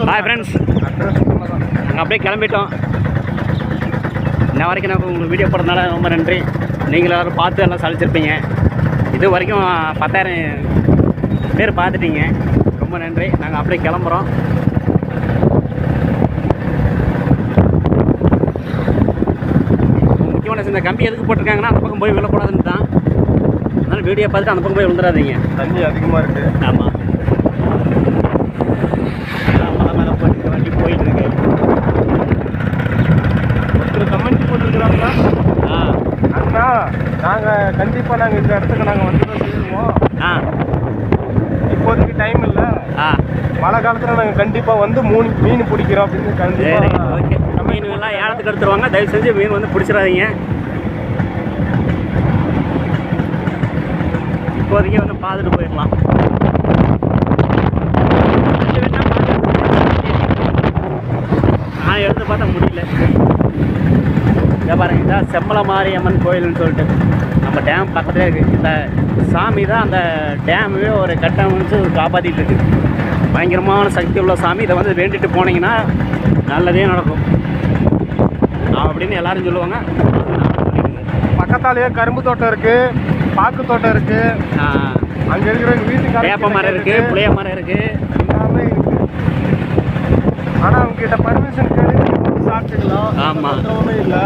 Hi friends, நாங்கள் அப்படியே கிளம்பிட்டோம். இன்ன வரைக்கும் நான் உங்களுக்கு வீடியோ போடுறதுனால ரொம்ப நன்றி. நீங்கள் எல்லோரும் பார்த்து எல்லாம் சலிச்சிருப்பீங்க. இது வரைக்கும் 10,000 பேர் பார்த்துட்டீங்க. ரொம்ப நன்றி. நாங்கள் அப்படியே கிளம்புறோம். முக்கியமான இந்த கம்பி எதுக்கு போட்டிருக்காங்கன்னா அந்த பக்கம் போய் விழக்கூடாதுன்னு தான். அதனால் வீடியோ பார்த்துட்டு அந்த பக்கம் போய் விழுந்துடாதீங்க. தண்ணி அதிகமாக இருக்குது. ஆமாம், மலை மேலே போயிட்டு வண்டி போயிட்டுருக்கு. ஒருத்தர் கமெண்ட் போட்டுருக்குறாங்களா? அண்ணா நாங்கள் கண்டிப்பாக நாங்கள் இந்த இடத்துக்கு நாங்கள் வந்து தான் செய்வோம். இப்போதைக்கு டைம் இல்லை. மழை காலத்தில் நாங்கள் கண்டிப்பாக வந்து மீன் பிடிக்கிறோம் அப்படின்னு கண்டிப்பாக. ஓகே, மீன் எல்லாம் ஏலத்துக்கு எடுத்துருவாங்க. தயவு செஞ்சு மீன் வந்து பிடிச்சிடாதீங்க. இப்போதைக்கு வந்து பார்த்துட்டு போயிடலாம். நான் எடுத்து பார்த்தா முடியல. இதை பாருங்க, இதான் செம்மலை மாரியம்மன் கோயில்னு சொல்லிட்டு நம்ம டேம் பக்கத்துலேயே இருக்குது. இந்த சாமி தான் அந்த டேமுவே ஒரு கட்டமைச்சு காப்பாற்றிட்டு இருக்குது. பயங்கரமான சக்தி உள்ள சாமி. இதை வந்து வேண்டிட்டு போனீங்கன்னா நல்லதே நடக்கும் அப்படின்னு எல்லாரும் சொல்லுவாங்க. பக்கத்தாலேயே கரும்பு தோட்டம் இருக்குது, பாக்கு தோட்டம் இருக்குது. அங்கே இருக்கிற வீட்டுக்கு வேப்ப மரம் இருக்குது, புளிய மரம் இருக்குது, எல்லாமே இருக்குது. ஆனால் அவங்ககிட்ட பர்மிஷன் கேட்டு சாப்பிட்டுக்கலாம். ஆமாம் இல்லை.